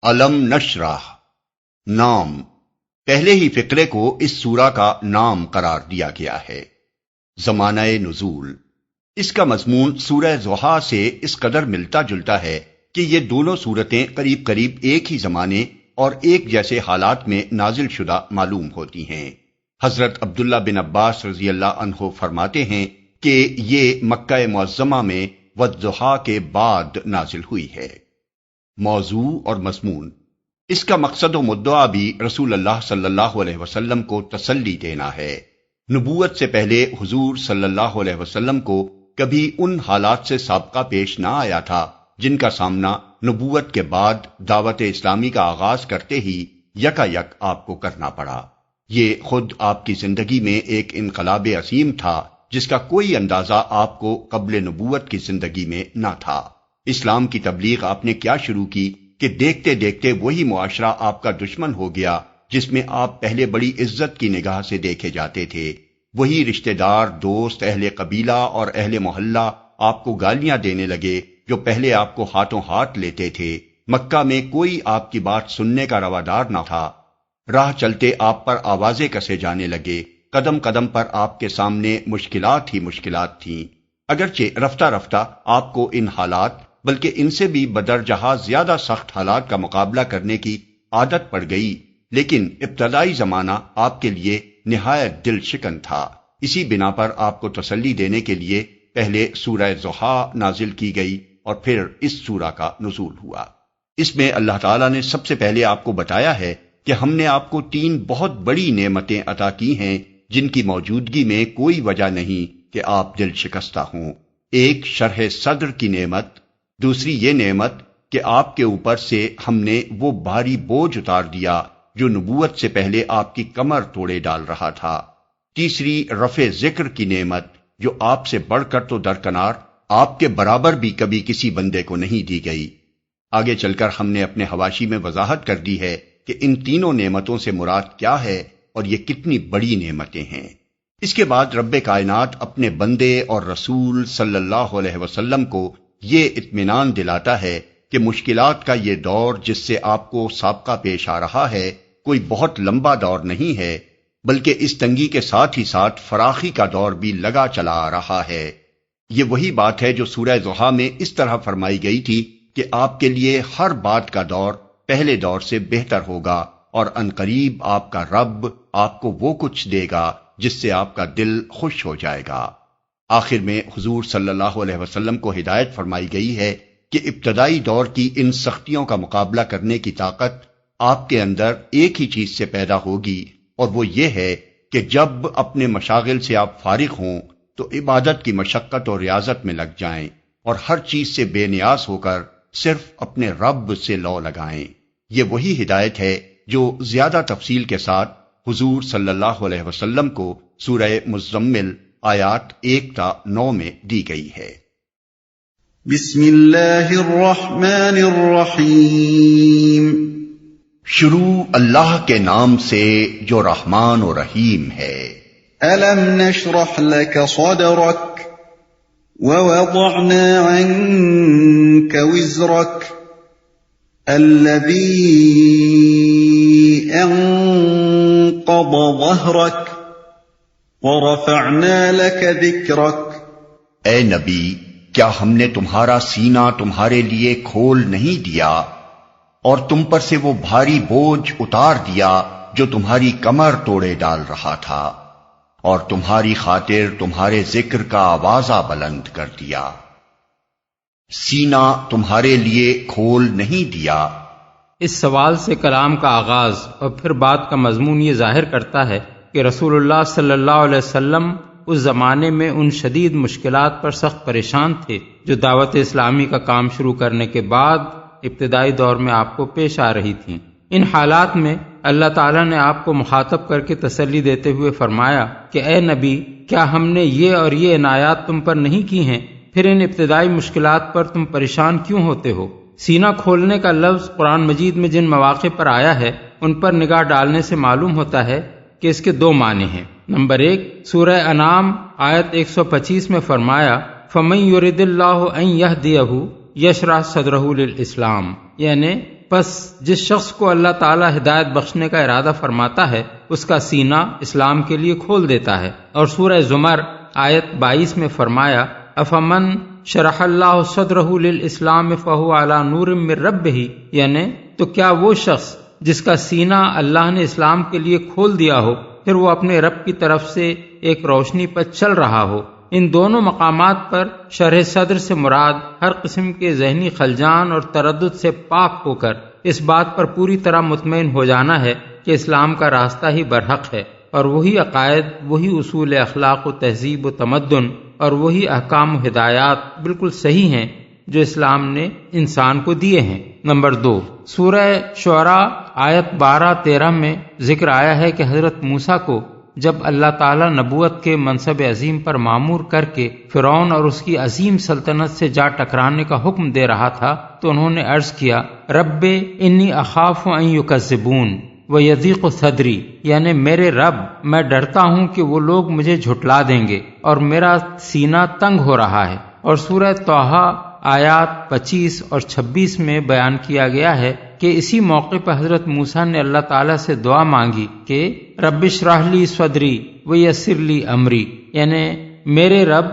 علم نشرح نام پہلے ہی فقرے کو اس سورہ کا نام قرار دیا گیا ہے۔ زمانہ نزول، اس کا مضمون سورہ ضحیٰ سے اس قدر ملتا جلتا ہے کہ یہ دونوں سورتیں قریب قریب ایک ہی زمانے اور ایک جیسے حالات میں نازل شدہ معلوم ہوتی ہیں۔ حضرت عبداللہ بن عباس رضی اللہ عنہ فرماتے ہیں کہ یہ مکہ معظمہ میں والضحیٰ کے بعد نازل ہوئی ہے۔ موضوع اور مضمون، اس کا مقصد و مدعا بھی رسول اللہ صلی اللہ علیہ وسلم کو تسلی دینا ہے۔ نبوت سے پہلے حضور صلی اللہ علیہ وسلم کو کبھی ان حالات سے سابقہ پیش نہ آیا تھا جن کا سامنا نبوت کے بعد دعوت اسلامی کا آغاز کرتے ہی یکا یک آپ کو کرنا پڑا۔ یہ خود آپ کی زندگی میں ایک انقلاب عظیم تھا جس کا کوئی اندازہ آپ کو قبل نبوت کی زندگی میں نہ تھا۔ اسلام کی تبلیغ آپ نے کیا شروع کی کہ دیکھتے دیکھتے وہی معاشرہ آپ کا دشمن ہو گیا جس میں آپ پہلے بڑی عزت کی نگاہ سے دیکھے جاتے تھے۔ وہی رشتہ دار، دوست، اہل قبیلہ اور اہل محلہ آپ کو گالیاں دینے لگے جو پہلے آپ کو ہاتھوں ہاتھ لیتے تھے۔ مکہ میں کوئی آپ کی بات سننے کا روادار نہ تھا۔ راہ چلتے آپ پر آوازیں کسے جانے لگے، قدم قدم پر آپ کے سامنے مشکلات ہی مشکلات تھیں۔ اگرچہ رفتہ رفتہ آپ کو ان حالات بلکہ ان سے بھی بدرجہ زیادہ سخت حالات کا مقابلہ کرنے کی عادت پڑ گئی، لیکن ابتدائی زمانہ آپ کے لیے نہایت دل شکن تھا۔ اسی بنا پر آپ کو تسلی دینے کے لیے پہلے سورہ ضحیٰ نازل کی گئی اور پھر اس سورہ کا نزول ہوا۔ اس میں اللہ تعالیٰ نے سب سے پہلے آپ کو بتایا ہے کہ ہم نے آپ کو 3 بہت بڑی نعمتیں عطا کی ہیں جن کی موجودگی میں کوئی وجہ نہیں کہ آپ دل شکستہ ہوں۔ ایک شرح صدر کی نعمت، دوسری یہ نعمت کہ آپ کے اوپر سے ہم نے وہ بھاری بوجھ اتار دیا جو نبوت سے پہلے آپ کی کمر توڑے ڈال رہا تھا، تیسری رفع ذکر کی نعمت جو آپ سے بڑھ کر تو درکنار آپ کے برابر بھی کبھی کسی بندے کو نہیں دی گئی۔ آگے چل کر ہم نے اپنے حواشی میں وضاحت کر دی ہے کہ ان تینوں نعمتوں سے مراد کیا ہے اور یہ کتنی بڑی نعمتیں ہیں۔ اس کے بعد رب کائنات اپنے بندے اور رسول صلی اللہ علیہ وسلم کو یہ اطمینان دلاتا ہے کہ مشکلات کا یہ دور جس سے آپ کو سابقہ پیش آ رہا ہے کوئی بہت لمبا دور نہیں ہے، بلکہ اس تنگی کے ساتھ ہی ساتھ فراخی کا دور بھی لگا چلا آ رہا ہے۔ یہ وہی بات ہے جو سورہ ضحیٰ میں اس طرح فرمائی گئی تھی کہ آپ کے لیے ہر بات کا دور پہلے دور سے بہتر ہوگا اور عنقریب آپ کا رب آپ کو وہ کچھ دے گا جس سے آپ کا دل خوش ہو جائے گا۔ آخر میں حضور صلی اللہ علیہ وسلم کو ہدایت فرمائی گئی ہے کہ ابتدائی دور کی ان سختیوں کا مقابلہ کرنے کی طاقت آپ کے اندر ایک ہی چیز سے پیدا ہوگی، اور وہ یہ ہے کہ جب اپنے مشاغل سے آپ فارغ ہوں تو عبادت کی مشقت اور ریاضت میں لگ جائیں اور ہر چیز سے بے نیاز ہو کر صرف اپنے رب سے لو لگائیں۔ یہ وہی ہدایت ہے جو زیادہ تفصیل کے ساتھ حضور صلی اللہ علیہ وسلم کو سورہ مزمل آیات 1 تا 9 میں دی گئی ہے۔ بسم اللہ الرحمن الرحیم۔ شروع اللہ کے نام سے جو رحمان و رحیم ہے۔ أَلَمْ نَشْرَحْ لَكَ صَدْرَكَ وَوَضَعْنَا عَنكَ وِزْرَكَ الَّذِي أَنقَضَ ظَهْرَكَ وَرَفَعْنَا لَكَ ذِكْرَكَ۔ اے نبی، کیا ہم نے تمہارا سینہ تمہارے لیے کھول نہیں دیا اور تم پر سے وہ بھاری بوجھ اتار دیا جو تمہاری کمر توڑے ڈال رہا تھا، اور تمہاری خاطر تمہارے ذکر کا آوازہ بلند کر دیا۔ سینہ تمہارے لیے کھول نہیں دیا۔ اس سوال سے کلام کا آغاز اور پھر بات کا مضمون یہ ظاہر کرتا ہے کہ رسول اللہ صلی اللہ علیہ وسلم اس زمانے میں ان شدید مشکلات پر سخت پریشان تھے جو دعوت اسلامی کا کام شروع کرنے کے بعد ابتدائی دور میں آپ کو پیش آ رہی تھیں۔ ان حالات میں اللہ تعالیٰ نے آپ کو مخاطب کر کے تسلی دیتے ہوئے فرمایا کہ اے نبی، کیا ہم نے یہ اور یہ عنایات تم پر نہیں کی ہیں؟ پھر ان ابتدائی مشکلات پر تم پریشان کیوں ہوتے ہو؟ سینہ کھولنے کا لفظ قرآن مجید میں جن مواقع پر آیا ہے ان پر نگاہ ڈالنے سے معلوم ہوتا ہے کہ اس کے 2 معنی ہیں۔ نمبر 1، سورہ انعام آیت 125 میں فرمایا فَمَن يُرِدِ اللَّهُ أَن يَهْدِيَهُ يَشْرَحْ صَدْرَهُ لِلْإِسْلَامِ، یعنی پس جس شخص کو اللہ تعالی ہدایت بخشنے کا ارادہ فرماتا ہے اس کا سینہ اسلام کے لیے کھول دیتا ہے۔ اور سورہ زمر آیت 22 میں فرمایا افمن شرح اللہ صدرہ للاسلام فہو علی نور من ربہ، یعنی تو کیا وہ شخص جس کا سینہ اللہ نے اسلام کے لیے کھول دیا ہو پھر وہ اپنے رب کی طرف سے ایک روشنی پر چل رہا ہو۔ ان دونوں مقامات پر شرح صدر سے مراد ہر قسم کے ذہنی خلجان اور تردد سے پاک ہو کر اس بات پر پوری طرح مطمئن ہو جانا ہے کہ اسلام کا راستہ ہی برحق ہے، اور وہی عقائد، وہی اصول اخلاق و تہذیب و تمدن اور وہی احکام و ہدایات بالکل صحیح ہیں جو اسلام نے انسان کو دیے ہیں۔ نمبر 2، سورہ شعراء آیت 12-13 میں ذکر آیا ہے کہ حضرت موسیٰ کو جب اللہ تعالیٰ نبوت کے منصب عظیم پر معمور کر کے فرعون اور اس کی عظیم سلطنت سے جا ٹکرانے کا حکم دے رہا تھا تو انہوں نے عرض کیا رب انی اخاف ان یکذبون ویضیق صدری، یعنی میرے رب میں ڈرتا ہوں کہ وہ لوگ مجھے جھٹلا دیں گے اور میرا سینہ تنگ ہو رہا ہے۔ اور سورہ طٰہٰ آیات 25 اور 26 میں بیان کیا گیا ہے کہ اسی موقع پر حضرت موسیٰ نے اللہ تعالیٰ سے دعا مانگی کہ رب اشرح لی صدری ویسر لی امری، یعنی میرے رب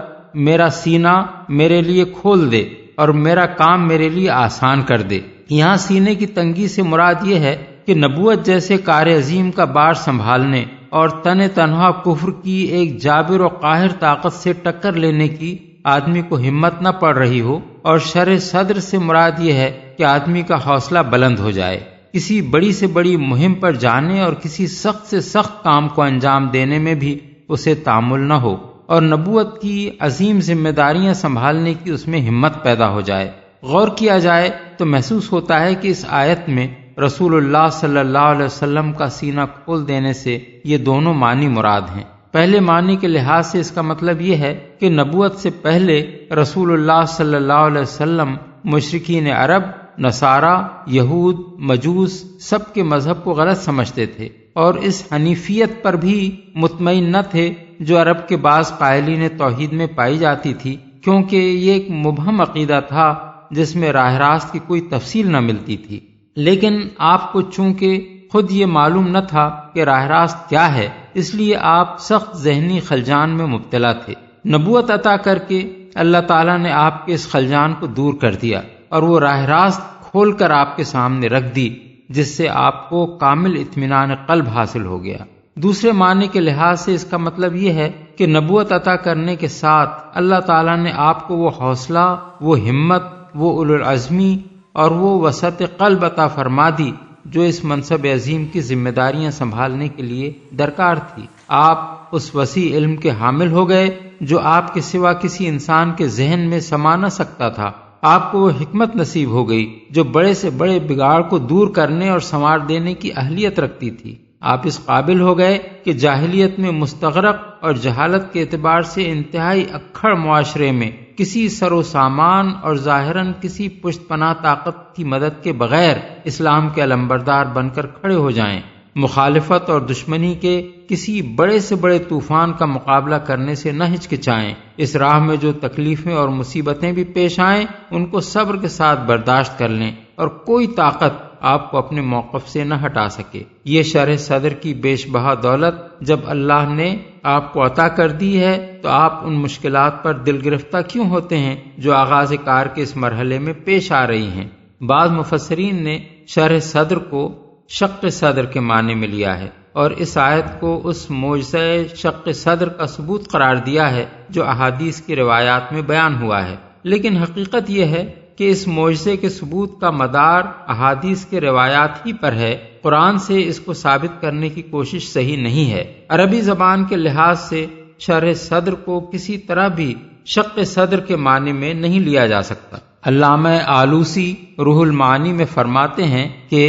میرا سینہ میرے لیے کھول دے اور میرا کام میرے لیے آسان کر دے۔ یہاں سینے کی تنگی سے مراد یہ ہے کہ نبوت جیسے کار عظیم کا بار سنبھالنے اور تنہا کفر کی ایک جابر و قاہر طاقت سے ٹکر لینے کی آدمی کو ہمت نہ پڑ رہی ہو، اور شرح صدر سے مراد یہ ہے کہ آدمی کا حوصلہ بلند ہو جائے، کسی بڑی سے بڑی مہم پر جانے اور کسی سخت سے سخت کام کو انجام دینے میں بھی اسے تامل نہ ہو، اور نبوت کی عظیم ذمہ داریاں سنبھالنے کی اس میں ہمت پیدا ہو جائے۔ غور کیا جائے تو محسوس ہوتا ہے کہ اس آیت میں رسول اللہ صلی اللہ علیہ وسلم کا سینہ کھول دینے سے یہ دونوں معنی مراد ہیں۔ پہلے معنی کے لحاظ سے اس کا مطلب یہ ہے کہ نبوت سے پہلے رسول اللہ صلی اللہ علیہ وسلم مشرکین عرب، نصارہ، یہود، مجوس سب کے مذہب کو غلط سمجھتے تھے اور اس حنیفیت پر بھی مطمئن نہ تھے جو عرب کے بعض قائلین توحید میں پائی جاتی تھی، کیونکہ یہ ایک مبہم عقیدہ تھا جس میں راہ راست کی کوئی تفصیل نہ ملتی تھی۔ لیکن آپ کو چونکہ خود یہ معلوم نہ تھا کہ راہ راست کیا ہے، اس لیے آپ سخت ذہنی خلجان میں مبتلا تھے۔ نبوت عطا کر کے اللہ تعالیٰ نے آپ کے اس خلجان کو دور کر دیا اور وہ راہ راست کھول کر آپ کے سامنے رکھ دی، جس سے آپ کو کامل اطمینان قلب حاصل ہو گیا۔ دوسرے معنی کے لحاظ سے اس کا مطلب یہ ہے کہ نبوت عطا کرنے کے ساتھ اللہ تعالیٰ نے آپ کو وہ حوصلہ، وہ ہمت، وہ اولو العزمی اور وہ وسعت قلب عطا فرما دی جو اس منصب عظیم کی ذمہ داریاں سنبھالنے کے لیے درکار تھی۔ آپ اس وسیع علم کے حامل ہو گئے جو آپ کے سوا کسی انسان کے ذہن میں سما نہ سکتا تھا۔ آپ کو وہ حکمت نصیب ہو گئی جو بڑے سے بڑے بگاڑ کو دور کرنے اور سنوار دینے کی اہلیت رکھتی تھی۔ آپ اس قابل ہو گئے کہ جاہلیت میں مستغرق اور جہالت کے اعتبار سے انتہائی اکھڑ معاشرے میں کسی سر و سامان اور ظاہراً کسی پشت پناہ طاقت کی مدد کے بغیر اسلام کے علمبردار بن کر کھڑے ہو جائیں، مخالفت اور دشمنی کے کسی بڑے سے بڑے طوفان کا مقابلہ کرنے سے نہ ہچکچائیں، اس راہ میں جو تکلیفیں اور مصیبتیں بھی پیش آئیں ان کو صبر کے ساتھ برداشت کر لیں اور کوئی طاقت آپ کو اپنے موقف سے نہ ہٹا سکے۔ یہ شرح صدر کی بیش بہا دولت جب اللہ نے آپ کو عطا کر دی ہے تو آپ ان مشکلات پر دل گرفتہ کیوں ہوتے ہیں جو آغاز کار کے اس مرحلے میں پیش آ رہی ہیں؟ بعض مفسرین نے شرح صدر کو شق صدر کے معنی میں لیا ہے اور اس آیت کو اس معجزہ شق صدر کا ثبوت قرار دیا ہے جو احادیث کی روایات میں بیان ہوا ہے، لیکن حقیقت یہ ہے کہ اس معجزے کے ثبوت کا مدار احادیث کے روایات ہی پر ہے، قرآن سے اس کو ثابت کرنے کی کوشش صحیح نہیں ہے۔ عربی زبان کے لحاظ سے شرح صدر کو کسی طرح بھی شق صدر کے معنی میں نہیں لیا جا سکتا۔ علامہ آلوسی روح المعانی میں فرماتے ہیں کہ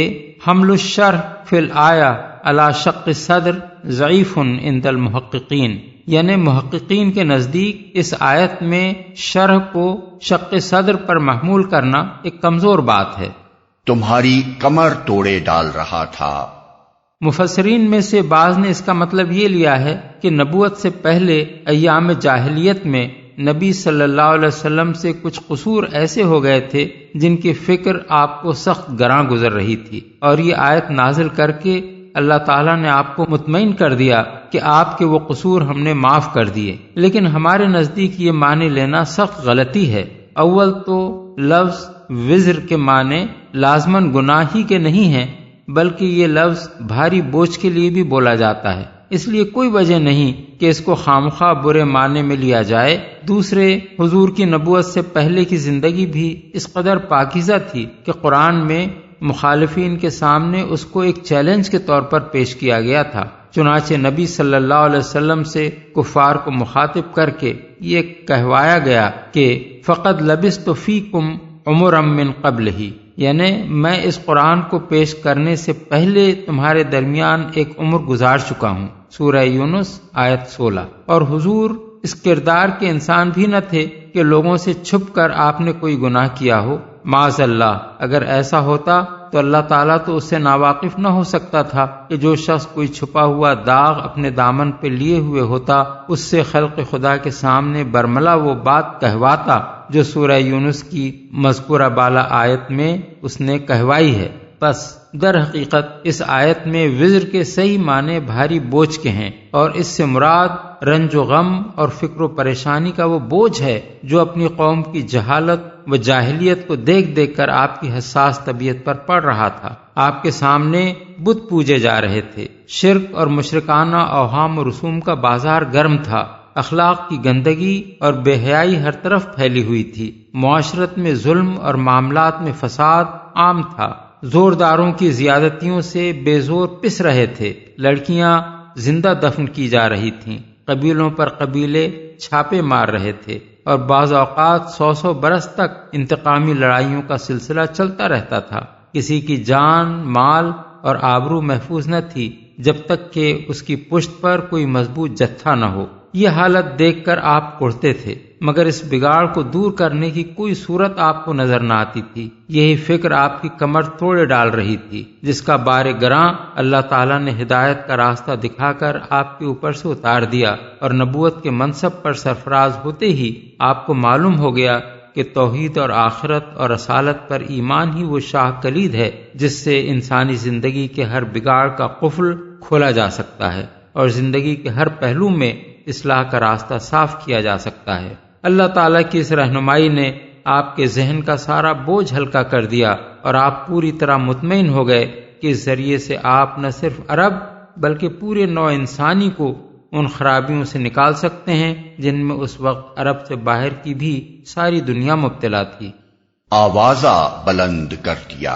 حمل الشرح فی الآیہ علی شق صدر ضعیف عند المحققین، یعنی محققین کے نزدیک اس آیت میں شرح کو شق صدر پر محمول کرنا ایک کمزور بات ہے۔ تمہاری کمر توڑے ڈال رہا تھا۔ مفسرین میں سے بعض نے اس کا مطلب یہ لیا ہے کہ نبوت سے پہلے ایام جاہلیت میں نبی صلی اللہ علیہ وسلم سے کچھ قصور ایسے ہو گئے تھے جن کی فکر آپ کو سخت گراں گزر رہی تھی، اور یہ آیت نازل کر کے اللہ تعالیٰ نے آپ کو مطمئن کر دیا کہ آپ کے وہ قصور ہم نے معاف کر دیے۔ لیکن ہمارے نزدیک یہ معنی لینا سخت غلطی ہے۔ اول تو لفظ وزر کے معنی لازماً گناہ ہی کے نہیں ہیں، بلکہ یہ لفظ بھاری بوجھ کے لیے بھی بولا جاتا ہے، اس لیے کوئی وجہ نہیں کہ اس کو خامخواہ برے معنی میں لیا جائے۔ دوسرے، حضور کی نبوت سے پہلے کی زندگی بھی اس قدر پاکیزہ تھی کہ قرآن میں مخالفین کے سامنے اس کو ایک چیلنج کے طور پر پیش کیا گیا تھا۔ چنانچہ نبی صلی اللہ علیہ وسلم سے کفار کو مخاطب کر کے یہ کہوایا گیا کہ فقد لبثت فیکم عمرا من قبلہ، یعنی میں اس قرآن کو پیش کرنے سے پہلے تمہارے درمیان ایک عمر گزار چکا ہوں۔ سورہ یونس آیت 16۔ اور حضور اس کردار کے انسان بھی نہ تھے کہ لوگوں سے چھپ کر آپ نے کوئی گناہ کیا ہو۔ معاذ اللہ، اگر ایسا ہوتا تو اللہ تعالیٰ تو اس سے ناواقف نہ ہو سکتا تھا کہ جو شخص کوئی چھپا ہوا داغ اپنے دامن پہ لیے ہوئے ہوتا اس سے خلق خدا کے سامنے برملا وہ بات کہواتا جو سورہ یونس کی مذکورہ بالا آیت میں اس نے کہوائی ہے۔ بس در حقیقت اس آیت میں وزر کے صحیح معنی بھاری بوجھ کے ہیں، اور اس سے مراد رنج و غم اور فکر و پریشانی کا وہ بوجھ ہے جو اپنی قوم کی جہالت و جاہلیت کو دیکھ دیکھ کر آپ کی حساس طبیعت پر پڑ رہا تھا۔ آپ کے سامنے بت پوجے جا رہے تھے، شرک اور مشرکانہ اوہام و رسوم کا بازار گرم تھا، اخلاق کی گندگی اور بے حیائی ہر طرف پھیلی ہوئی تھی، معاشرت میں ظلم اور معاملات میں فساد عام تھا، زورداروں کی زیادتیوں سے بے زور پس رہے تھے، لڑکیاں زندہ دفن کی جا رہی تھیں، قبیلوں پر قبیلے چھاپے مار رہے تھے، اور بعض اوقات 100 برس تک انتقامی لڑائیوں کا سلسلہ چلتا رہتا تھا۔ کسی کی جان، مال اور آبرو محفوظ نہ تھی جب تک کہ اس کی پشت پر کوئی مضبوط جتھا نہ ہو۔ یہ حالت دیکھ کر آپ اڑتے تھے، مگر اس بگاڑ کو دور کرنے کی کوئی صورت آپ کو نظر نہ آتی تھی۔ یہی فکر آپ کی کمر توڑے ڈال رہی تھی، جس کا بار گراں اللہ تعالیٰ نے ہدایت کا راستہ دکھا کر آپ کے اوپر سے اتار دیا، اور نبوت کے منصب پر سرفراز ہوتے ہی آپ کو معلوم ہو گیا کہ توحید اور آخرت اور رسالت پر ایمان ہی وہ شاہ کلید ہے جس سے انسانی زندگی کے ہر بگاڑ کا قفل کھولا جا سکتا ہے، اور زندگی کے ہر پہلو میں اصلاح کا راستہ صاف کیا جا سکتا ہے۔ اللہ تعالیٰ کی اس رہنمائی نے آپ کے ذہن کا سارا بوجھ ہلکا کر دیا، اور آپ پوری طرح مطمئن ہو گئے کہ اس ذریعے سے آپ نہ صرف عرب بلکہ پورے نوع انسانی کو ان خرابیوں سے نکال سکتے ہیں جن میں اس وقت عرب سے باہر کی بھی ساری دنیا مبتلا تھی۔ آوازہ بلند کر دیا۔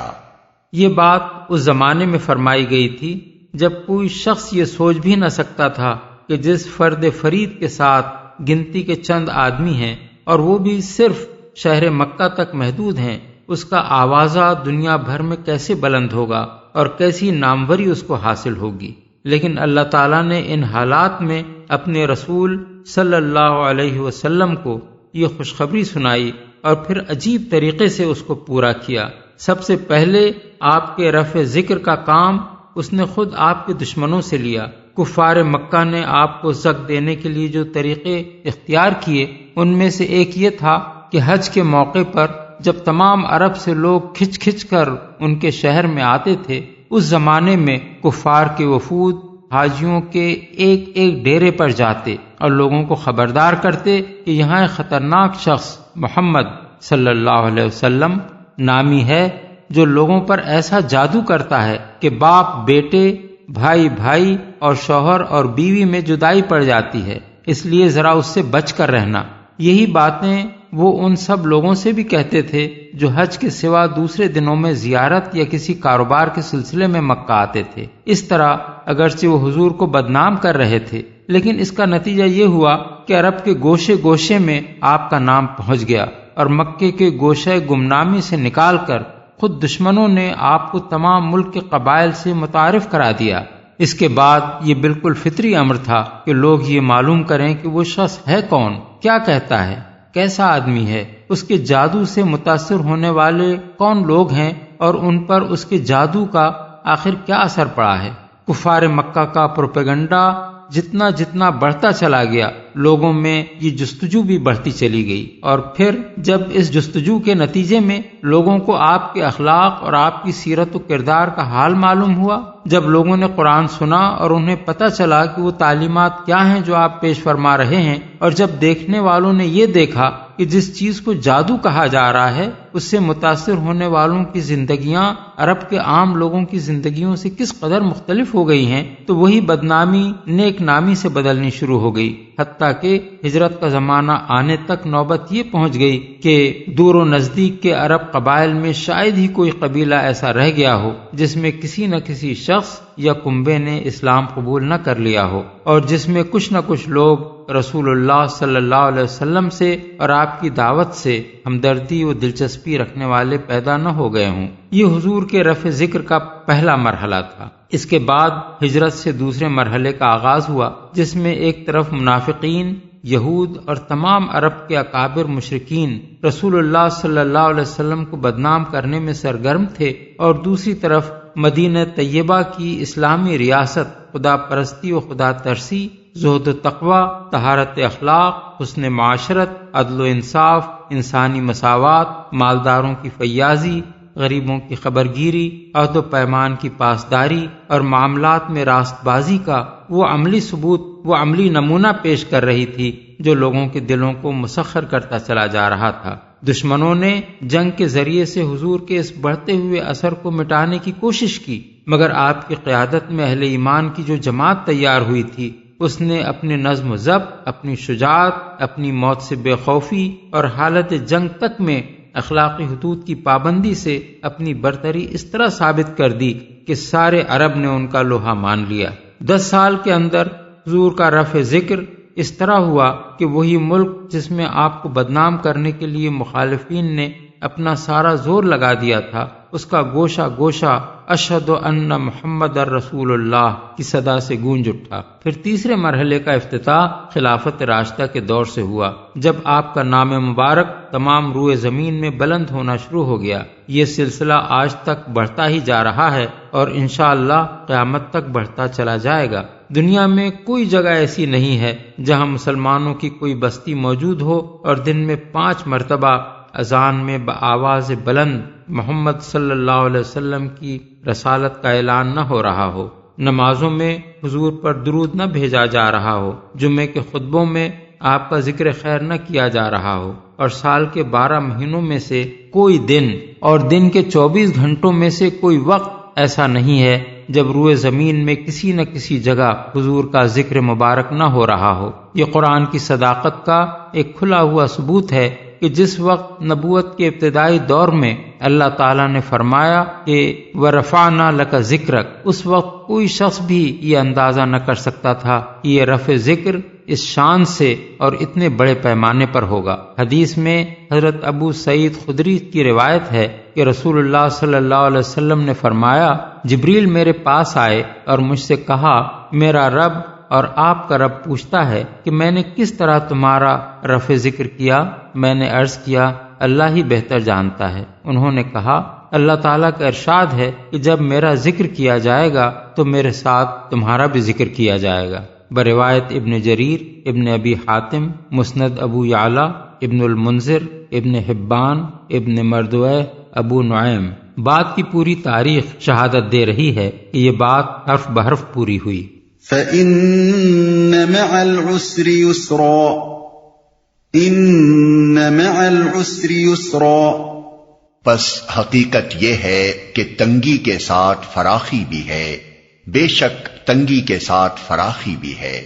یہ بات اس زمانے میں فرمائی گئی تھی جب کوئی شخص یہ سوچ بھی نہ سکتا تھا کہ جس فرد فرید کے ساتھ گنتی کے چند آدمی ہیں، اور وہ بھی صرف شہر مکہ تک محدود ہیں، اس کا آوازہ دنیا بھر میں کیسے بلند ہوگا اور کیسی ناموری اس کو حاصل ہوگی۔ لیکن اللہ تعالیٰ نے ان حالات میں اپنے رسول صلی اللہ علیہ وسلم کو یہ خوشخبری سنائی، اور پھر عجیب طریقے سے اس کو پورا کیا۔ سب سے پہلے آپ کے رفع ذکر کا کام اس نے خود آپ کے دشمنوں سے لیا۔ کفار مکہ نے آپ کو زک دینے کے لیے جو طریقے اختیار کیے، ان میں سے ایک یہ تھا کہ حج کے موقع پر جب تمام عرب سے لوگ کھچ کھچ کر ان کے شہر میں آتے تھے، اس زمانے میں کفار کے وفود حاجیوں کے ایک ایک ڈیرے پر جاتے اور لوگوں کو خبردار کرتے کہ یہاں ایک خطرناک شخص محمد صلی اللہ علیہ وسلم نامی ہے جو لوگوں پر ایسا جادو کرتا ہے کہ باپ بیٹے، بھائی بھائی اور شوہر اور بیوی میں جدائی پڑ جاتی ہے، اس لیے ذرا اس سے بچ کر رہنا۔ یہی باتیں وہ ان سب لوگوں سے بھی کہتے تھے جو حج کے سوا دوسرے دنوں میں زیارت یا کسی کاروبار کے سلسلے میں مکہ آتے تھے۔ اس طرح اگرچہ وہ حضور کو بدنام کر رہے تھے، لیکن اس کا نتیجہ یہ ہوا کہ عرب کے گوشے گوشے میں آپ کا نام پہنچ گیا، اور مکے کے گوشے گمنامی سے نکال کر خود دشمنوں نے آپ کو تمام ملک کے قبائل سے متعارف کرا دیا۔ اس کے بعد یہ بالکل فطری امر تھا کہ لوگ یہ معلوم کریں کہ وہ شخص ہے کون، کیا کہتا ہے، کیسا آدمی ہے، اس کے جادو سے متاثر ہونے والے کون لوگ ہیں، اور ان پر اس کے جادو کا آخر کیا اثر پڑا ہے۔ کفار مکہ کا پروپیگنڈا جتنا جتنا بڑھتا چلا گیا لوگوں میں یہ جستجو بھی بڑھتی چلی گئی، اور پھر جب اس جستجو کے نتیجے میں لوگوں کو آپ کے اخلاق اور آپ کی سیرت و کردار کا حال معلوم ہوا، جب لوگوں نے قرآن سنا اور انہیں پتہ چلا کہ وہ تعلیمات کیا ہیں جو آپ پیش فرما رہے ہیں، اور جب دیکھنے والوں نے یہ دیکھا کہ جس چیز کو جادو کہا جا رہا ہے اس سے متاثر ہونے والوں کی زندگیاں عرب کے عام لوگوں کی زندگیوں سے کس قدر مختلف ہو گئی ہیں، تو وہی بدنامی نیک نامی سے بدلنی شروع ہو گئی، حتیٰ کہ ہجرت کا زمانہ آنے تک نوبت یہ پہنچ گئی کہ دور و نزدیک کے عرب قبائل میں شاید ہی کوئی قبیلہ ایسا رہ گیا ہو جس میں کسی نہ کسی شخص یا کنبے نے اسلام قبول نہ کر لیا ہو، اور جس میں کچھ نہ کچھ لوگ رسول اللہ صلی اللہ علیہ وسلم سے اور آپ کی دعوت سے ہمدردی و دلچسپی رکھنے والے پیدا نہ ہو گئے ہوں۔ یہ حضور کے رفع ذکر کا پہلا مرحلہ تھا۔ اس کے بعد ہجرت سے دوسرے مرحلے کا آغاز ہوا، جس میں ایک طرف منافقین، یہود اور تمام عرب کے اکابر مشرکین رسول اللہ صلی اللہ علیہ وسلم کو بدنام کرنے میں سرگرم تھے، اور دوسری طرف مدینہ طیبہ کی اسلامی ریاست خدا پرستی و خدا ترسی، زہد و تقوی، طہارت اخلاق، حسن معاشرت، عدل و انصاف، انسانی مساوات، مالداروں کی فیاضی، غریبوں کی خبرگیری، عہد و پیمان کی پاسداری اور معاملات میں راست بازی کا وہ عملی ثبوت، وہ عملی نمونہ پیش کر رہی تھی جو لوگوں کے دلوں کو مسخر کرتا چلا جا رہا تھا۔ دشمنوں نے جنگ کے ذریعے سے حضور کے اس بڑھتے ہوئے اثر کو مٹانے کی کوشش کی، مگر آپ کی قیادت میں اہل ایمان کی جو جماعت تیار ہوئی تھی اس نے اپنے نظم و ضبط، اپنی شجاعت، اپنی موت سے بے خوفی اور حالت جنگ تک میں اخلاقی حدود کی پابندی سے اپنی برتری اس طرح ثابت کر دی کہ سارے عرب نے ان کا لوہا مان لیا۔ 10 سال کے اندر حضور کا رفع ذکر اس طرح ہوا کہ وہی ملک جس میں آپ کو بدنام کرنے کے لیے مخالفین نے اپنا سارا زور لگا دیا تھا، اس کا گوشہ گوشہ اشہد ان محمد رسول اللہ کی صدا سے گونج اٹھا۔ پھر تیسرے مرحلے کا افتتاح خلافت راشدہ کے دور سے ہوا، جب آپ کا نام مبارک تمام روئے زمین میں بلند ہونا شروع ہو گیا۔ یہ سلسلہ آج تک بڑھتا ہی جا رہا ہے اور انشاءاللہ قیامت تک بڑھتا چلا جائے گا۔ دنیا میں کوئی جگہ ایسی نہیں ہے جہاں مسلمانوں کی کوئی بستی موجود ہو اور دن میں 5 مرتبہ اذان میں بآواز بلند محمد صلی اللہ علیہ وسلم کی رسالت کا اعلان نہ ہو رہا ہو، نمازوں میں حضور پر درود نہ بھیجا جا رہا ہو، جمعے کے خطبوں میں آپ کا ذکر خیر نہ کیا جا رہا ہو، اور سال کے 12 مہینوں میں سے کوئی دن اور دن کے 24 گھنٹوں میں سے کوئی وقت ایسا نہیں ہے جب روئے زمین میں کسی نہ کسی جگہ حضور کا ذکر مبارک نہ ہو رہا ہو۔ یہ قرآن کی صداقت کا ایک کھلا ہوا ثبوت ہے کہ جس وقت نبوت کے ابتدائی دور میں اللہ تعالیٰ نے فرمایا کہ وَرَفَعْنَا لَكَ ذِكْرَكَ، اس وقت کوئی شخص بھی یہ اندازہ نہ کر سکتا تھا کہ یہ رفع ذکر اس شان سے اور اتنے بڑے پیمانے پر ہوگا۔ حدیث میں حضرت ابو سعید خدری کی روایت ہے کہ رسول اللہ صلی اللہ علیہ وسلم نے فرمایا، جبریل میرے پاس آئے اور مجھ سے کہا، میرا رب اور آپ کا رب پوچھتا ہے کہ میں نے کس طرح تمہارا رفع ذکر کیا؟ میں نے عرض کیا، اللہ ہی بہتر جانتا ہے۔ انہوں نے کہا، اللہ تعالیٰ کا ارشاد ہے کہ جب میرا ذکر کیا جائے گا تو میرے ساتھ تمہارا بھی ذکر کیا جائے گا۔ بروایت ابن جریر، ابن ابی حاتم، مسند ابو یعلا، ابن المنذر، ابن حبان، ابن مردویہ، ابو نعیم۔ بات کی پوری تاریخ شہادت دے رہی ہے کہ یہ بات حرف بحرف پوری ہوئی۔ فَإِنَّ مَعَ الْعُسْرِ يُسْرًا إِنَّ مَعَ الْعُسْرِ يُسْرًا، پس حقیقت یہ ہے کہ تنگی کے ساتھ فراخی بھی ہے، بے شک تنگی کے ساتھ فراخی بھی ہے۔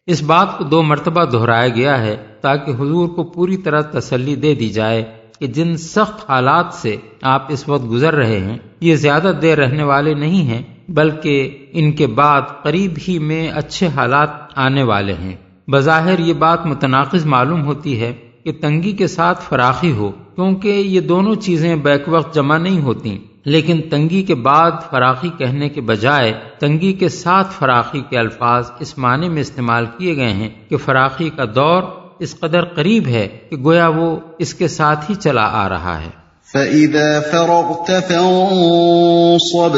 اس بات کو 2 مرتبہ دہرایا گیا ہے تاکہ حضور کو پوری طرح تسلی دے دی جائے کہ جن سخت حالات سے آپ اس وقت گزر رہے ہیں یہ زیادہ دیر رہنے والے نہیں ہیں، بلکہ ان کے بعد قریب ہی میں اچھے حالات آنے والے ہیں۔ بظاہر یہ بات متناقض معلوم ہوتی ہے کہ تنگی کے ساتھ فراخی ہو، کیونکہ یہ دونوں چیزیں بیک وقت جمع نہیں ہوتی، لیکن تنگی کے بعد فراخی کہنے کے بجائے تنگی کے ساتھ فراخی کے الفاظ اس معنی میں استعمال کیے گئے ہیں کہ فراخی کا دور اس قدر قریب ہے کہ گویا وہ اس کے ساتھ ہی چلا آ رہا ہے۔ فَإِذَا فَرَغْتَ فَانصَبْ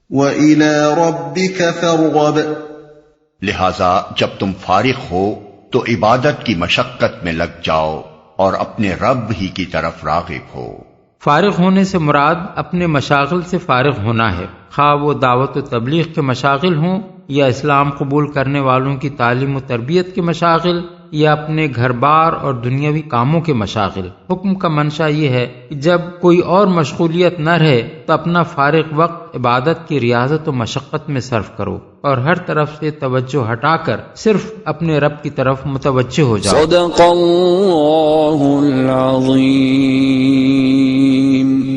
وَإِلَى رَبِّكَ فَارْغَب، لہذا جب تم فارغ ہو تو عبادت کی مشقت میں لگ جاؤ اور اپنے رب ہی کی طرف راغب ہو۔ فارغ ہونے سے مراد اپنے مشاغل سے فارغ ہونا ہے، خواہ وہ دعوت و تبلیغ کے مشاغل ہوں یا اسلام قبول کرنے والوں کی تعلیم و تربیت کے مشاغل یا اپنے گھر بار اور دنیاوی کاموں کے مشاغل۔ حکم کا منشا یہ ہے کہ جب کوئی اور مشغولیت نہ رہے تو اپنا فارغ وقت عبادت کی ریاضت و مشقت میں صرف کرو اور ہر طرف سے توجہ ہٹا کر صرف اپنے رب کی طرف متوجہ ہو جاؤ۔ صدق اللہ العظیم۔